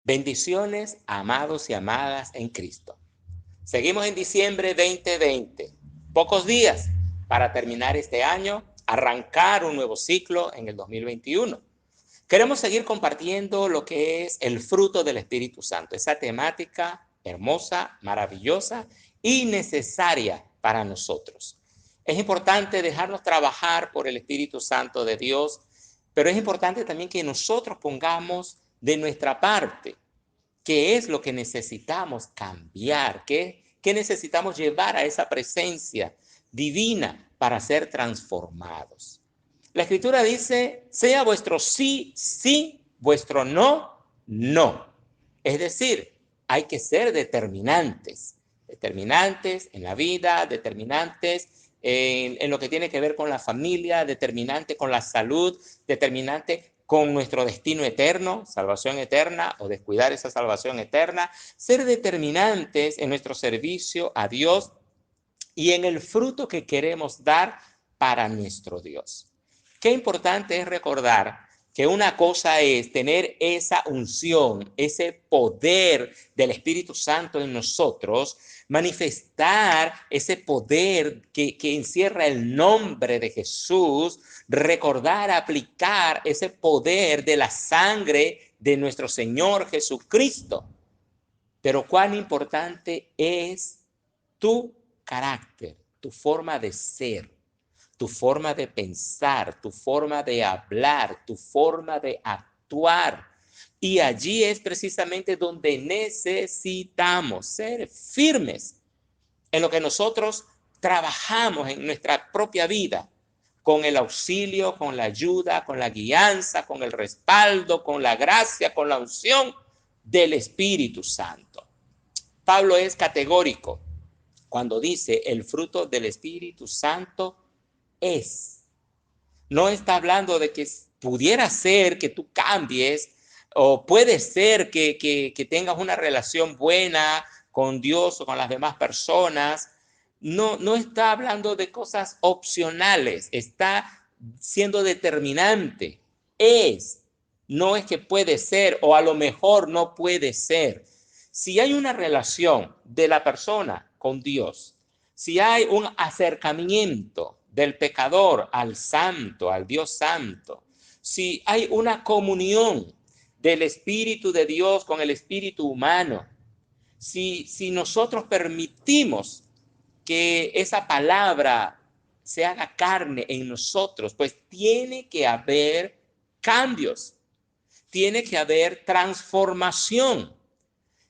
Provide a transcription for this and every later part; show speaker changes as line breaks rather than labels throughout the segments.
Bendiciones, amados y amadas en Cristo. Seguimos en diciembre 2020. Pocos días para terminar este año, arrancar un nuevo ciclo en el 2021. Queremos seguir compartiendo lo que es el fruto del Espíritu Santo, esa temática hermosa, maravillosa y necesaria para nosotros. Es importante dejarnos trabajar por el Espíritu Santo de Dios, pero es importante también que nosotros pongamos de nuestra parte qué es lo que necesitamos cambiar, qué necesitamos llevar a esa presencia divina para ser transformados. La Escritura dice, sea vuestro sí, sí, vuestro no, no. Es decir, hay que ser determinantes en la vida, determinantes en lo que tiene que ver con la familia, determinante con la salud, determinante con nuestro destino eterno, salvación eterna o descuidar esa salvación eterna, ser determinantes en nuestro servicio a Dios y en el fruto que queremos dar para nuestro Dios. Qué importante es recordar que una cosa es tener esa unción, ese poder del Espíritu Santo en nosotros, manifestar ese poder que encierra el nombre de Jesús, recordar, aplicar ese poder de la sangre de nuestro Señor Jesucristo. Pero cuán importante es tu carácter, tu forma de ser, tu forma de pensar, tu forma de hablar, tu forma de actuar. Y allí es precisamente donde necesitamos ser firmes en lo que nosotros trabajamos en nuestra propia vida, con el auxilio, con la ayuda, con la guianza, con el respaldo, con la gracia, con la unción del Espíritu Santo. Pablo es categórico cuando dice el fruto del Espíritu Santo es. No está hablando de que pudiera ser que tú cambies o puede ser que tengas una relación buena con Dios o con las demás personas. No está hablando de cosas opcionales, está siendo determinante. No es que puede ser o a lo mejor no puede ser. Si hay una relación de la persona con Dios, si hay un acercamiento del pecador al santo, al Dios santo, si hay una comunión del Espíritu de Dios con el espíritu humano, si nosotros permitimos que esa palabra se haga carne en nosotros, pues tiene que haber cambios, tiene que haber transformación,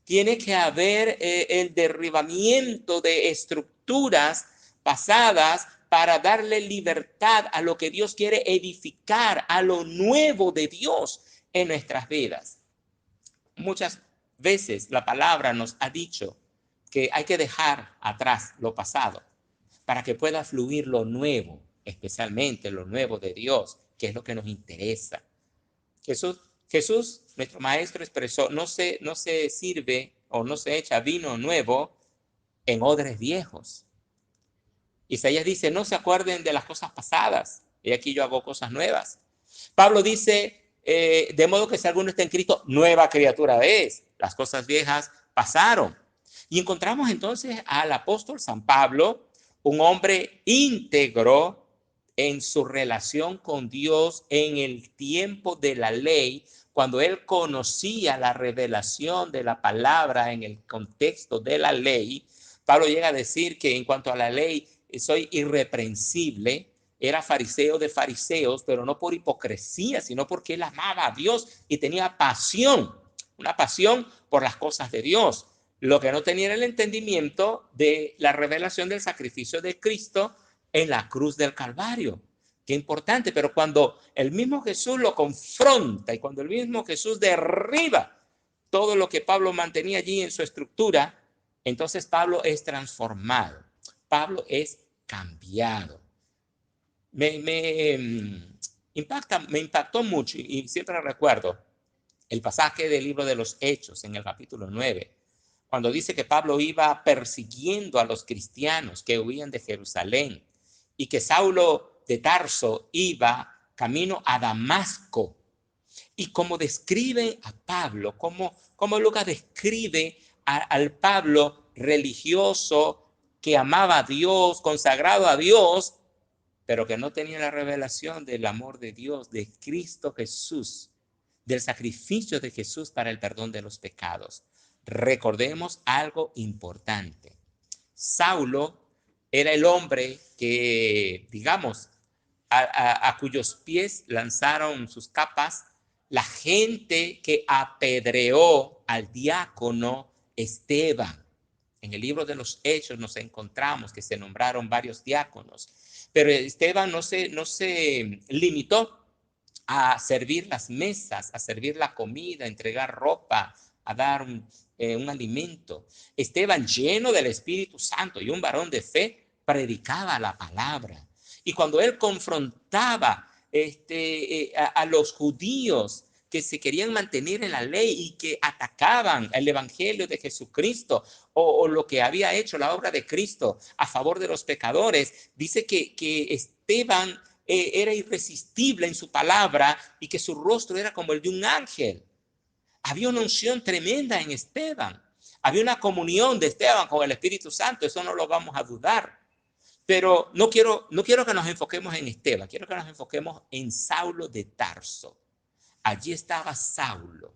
tiene que haber el derribamiento de estructuras pasadas para darle libertad a lo que Dios quiere edificar, a lo nuevo de Dios en nuestras vidas. Muchas veces la palabra nos ha dicho que hay que dejar atrás lo pasado para que pueda fluir lo nuevo, especialmente lo nuevo de Dios, que es lo que nos interesa. Jesús, nuestro maestro, expresó, no se sirve o no se echa vino nuevo en odres viejos. Isaías dice, no se acuerden de las cosas pasadas, y aquí yo hago cosas nuevas. Pablo dice, de modo que si alguno está en Cristo, nueva criatura es. Las cosas viejas pasaron. Y encontramos entonces al apóstol San Pablo, un hombre íntegro en su relación con Dios en el tiempo de la ley, cuando él conocía la revelación de la palabra en el contexto de la ley. Pablo llega a decir que en cuanto a la ley, soy irreprensible. Era fariseo de fariseos, pero no por hipocresía, sino porque él amaba a Dios y tenía pasión, una pasión por las cosas de Dios. Lo que no tenía era el entendimiento de la revelación del sacrificio de Cristo en la cruz del Calvario. Qué importante, pero cuando el mismo Jesús lo confronta y cuando el mismo Jesús derriba todo lo que Pablo mantenía allí en su estructura, entonces Pablo es transformado, Pablo es cambiado. Me impactó mucho y siempre recuerdo el pasaje del libro de los Hechos en el capítulo 9, cuando dice que Pablo iba persiguiendo a los cristianos que huían de Jerusalén y que Saulo de Tarso iba camino a Damasco Y como describe a Pablo, como Lucas describe al Pablo religioso que amaba a Dios, consagrado a Dios, pero que no tenía la revelación del amor de Dios, de Cristo Jesús, del sacrificio de Jesús para el perdón de los pecados. Recordemos algo importante. Saulo era el hombre que, digamos, a cuyos pies lanzaron sus capas la gente que apedreó al diácono Esteban. En el libro de los Hechos nos encontramos que se nombraron varios diáconos, pero Esteban no se limitó a servir las mesas, a servir la comida, a entregar ropa, a dar un alimento. Esteban, lleno del Espíritu Santo y un varón de fe, predicaba la palabra. Y cuando él confrontaba a los judíos que se querían mantener en la ley y que atacaban el evangelio de Jesucristo o lo que había hecho la obra de Cristo a favor de los pecadores, dice que Esteban era irresistible en su palabra y que su rostro era como el de un ángel. Había una unción tremenda en Esteban. Había una comunión de Esteban con el Espíritu Santo, eso no lo vamos a dudar. Pero no quiero que nos enfoquemos en Esteban, quiero que nos enfoquemos en Saulo de Tarso. Allí estaba Saulo,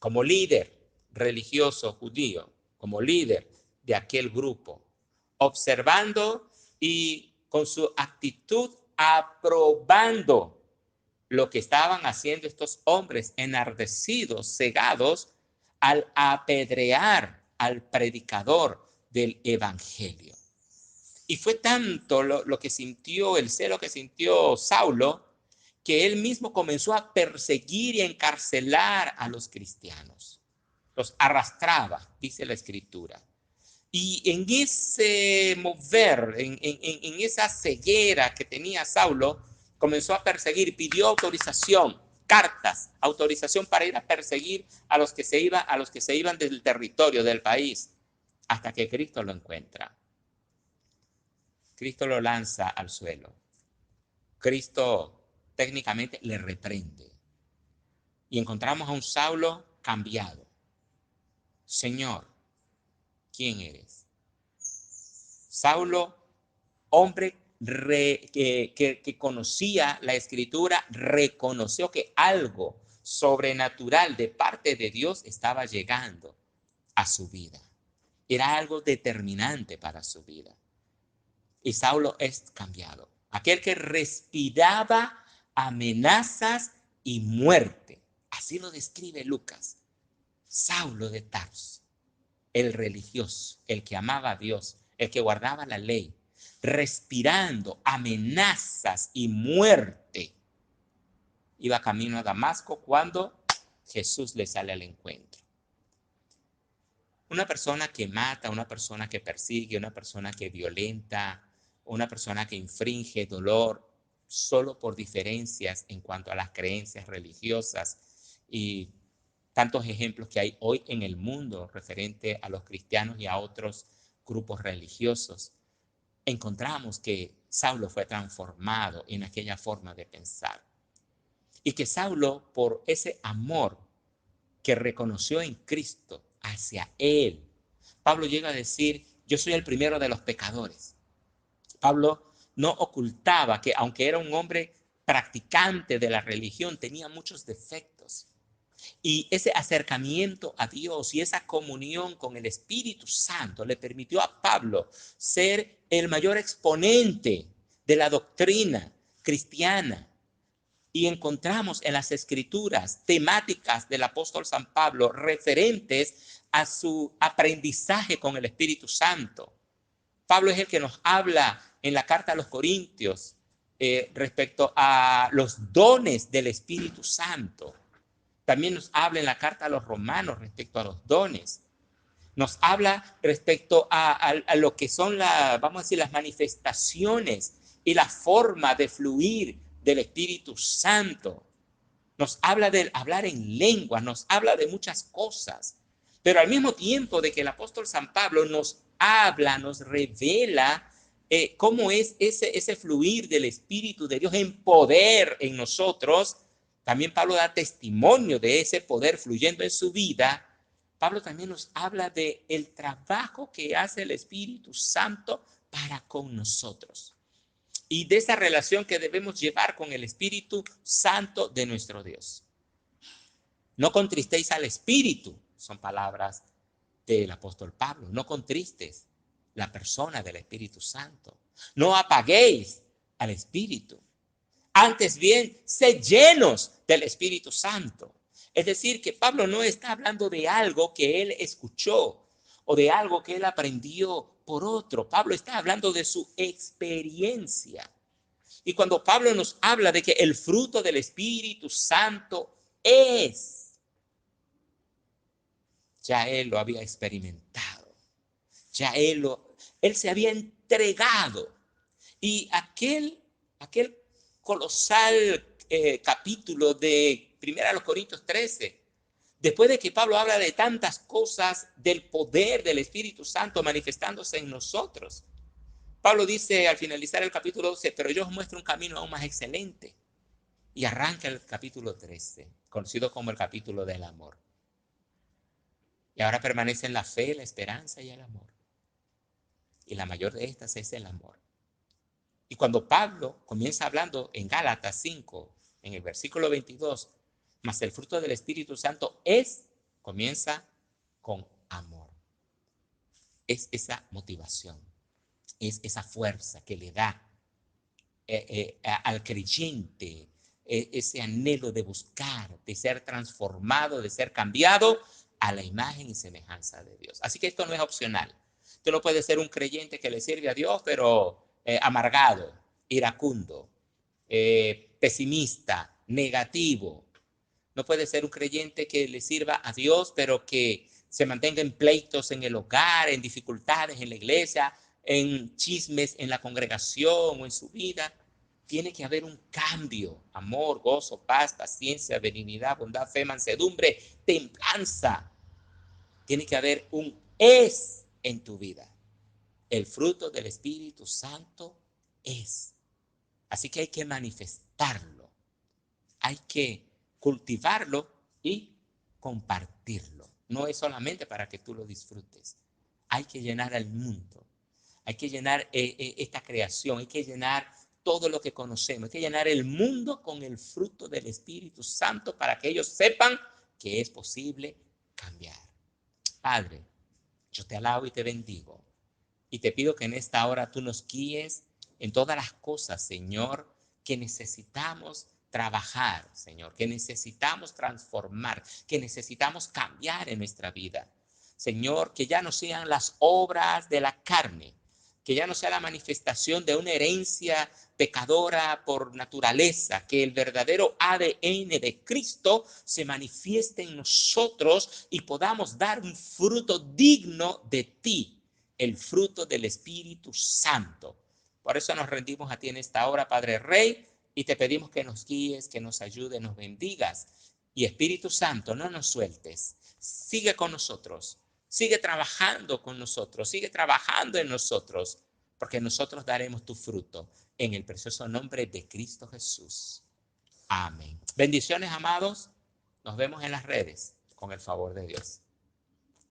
como líder religioso judío, como líder de aquel grupo, observando y con su actitud aprobando lo que estaban haciendo estos hombres enardecidos, cegados, al apedrear al predicador del evangelio. Y fue tanto lo que sintió, el celo que sintió Saulo, que él mismo comenzó a perseguir y encarcelar a los cristianos. Los arrastraba, dice la Escritura. Y en ese mover, en esa ceguera que tenía Saulo, comenzó a perseguir, pidió autorización, cartas, autorización para ir a perseguir a los que se iban del territorio, del país, hasta que Cristo lo encuentra. Cristo lo lanza al suelo. Cristo técnicamente le reprende. Y encontramos a un Saulo cambiado. Señor, ¿quién eres? Saulo, hombre que conocía la Escritura, reconoció que algo sobrenatural de parte de Dios estaba llegando a su vida. Era algo determinante para su vida. Y Saulo es cambiado. Aquel que respiraba amenazas y muerte. Así lo describe Lucas. Saulo de Tarso, el religioso, el que amaba a Dios, el que guardaba la ley, respirando amenazas y muerte. Iba camino a Damasco cuando Jesús le sale al encuentro. Una persona que mata, una persona que persigue, una persona que violenta, una persona que infringe dolor solo por diferencias en cuanto a las creencias religiosas y tantos ejemplos que hay hoy en el mundo referente a los cristianos y a otros grupos religiosos, encontramos que Saulo fue transformado en aquella forma de pensar. Y que Saulo, por ese amor que reconoció en Cristo hacia él, Pablo llega a decir, yo soy el primero de los pecadores. Pablo no ocultaba que aunque era un hombre practicante de la religión, tenía muchos defectos. Y ese acercamiento a Dios y esa comunión con el Espíritu Santo le permitió a Pablo ser el mayor exponente de la doctrina cristiana. Y encontramos en las Escrituras temáticas del apóstol San Pablo referentes a su aprendizaje con el Espíritu Santo. Pablo es el que nos habla en la carta a los Corintios respecto a los dones del Espíritu Santo. También nos habla en la carta a los Romanos respecto a los dones. Nos habla respecto a lo que son vamos a decir, las manifestaciones y la forma de fluir del Espíritu Santo. Nos habla del hablar en lengua, nos habla de muchas cosas. Pero al mismo tiempo de que el apóstol San Pablo nos habla, nos revela cómo es ese fluir del Espíritu de Dios en poder en nosotros, también Pablo da testimonio de ese poder fluyendo en su vida. Pablo también nos habla de el trabajo que hace el Espíritu Santo para con nosotros y de esa relación que debemos llevar con el Espíritu Santo de nuestro Dios. No contristéis al Espíritu, son palabras del apóstol Pablo. No contristes la persona del Espíritu Santo. No apaguéis al Espíritu. Antes bien, sed llenos del Espíritu Santo. Es decir, que Pablo no está hablando de algo que él escuchó o de algo que él aprendió por otro. Pablo está hablando de su experiencia. Y cuando Pablo nos habla de que el fruto del Espíritu Santo ya él lo había experimentado, ya él se había entregado. Y aquel colosal capítulo de 1 Corintios 13, después de que Pablo habla de tantas cosas del poder del Espíritu Santo manifestándose en nosotros, Pablo dice al finalizar el capítulo 12, pero yo os muestro un camino aún más excelente. Y arranca el capítulo 13, conocido como el capítulo del amor. Y ahora permanecen la fe, la esperanza y el amor. Y la mayor de estas es el amor. Y cuando Pablo comienza hablando en Gálatas 5, en el versículo 22, mas el fruto del Espíritu Santo comienza con amor. Es esa motivación, es esa fuerza que le da al creyente ese anhelo de buscar, de ser transformado, de ser cambiado a la imagen y semejanza de Dios. Así que esto no es opcional. Tú no puedes ser un creyente que le sirve a Dios, pero amargado, iracundo, pesimista, negativo. No puede ser un creyente que le sirva a Dios, pero que se mantenga en pleitos en el hogar, en dificultades en la iglesia, en chismes en la congregación o en su vida. Tiene que haber un cambio: amor, gozo, paz, paciencia, benignidad, bondad, fe, mansedumbre, templanza. Tiene que haber un en tu vida. El fruto del Espíritu Santo es. Así que hay que manifestarlo. Hay que cultivarlo y compartirlo. No es solamente para que tú lo disfrutes. Hay que llenar al mundo. Hay que llenar esta creación. Hay que llenar todo lo que conocemos. Hay que llenar el mundo con el fruto del Espíritu Santo para que ellos sepan que es posible cambiar. Padre, yo te alabo y te bendigo. Y te pido que en esta hora tú nos guíes en todas las cosas, Señor, que necesitamos trabajar, Señor, que necesitamos transformar, que necesitamos cambiar en nuestra vida. Señor, que ya no sean las obras de la carne, que ya no sea la manifestación de una herencia pecadora por naturaleza, que el verdadero ADN de Cristo se manifieste en nosotros y podamos dar un fruto digno de ti, el fruto del Espíritu Santo. Por eso nos rendimos a ti en esta hora, Padre Rey, y te pedimos que nos guíes, que nos ayudes, nos bendigas. Y Espíritu Santo, no nos sueltes. Sigue con nosotros. Sigue trabajando con nosotros. Sigue trabajando en nosotros. Porque nosotros daremos tu fruto. En el precioso nombre de Cristo Jesús. Amén. Bendiciones, amados. Nos vemos en las redes. Con el favor de Dios.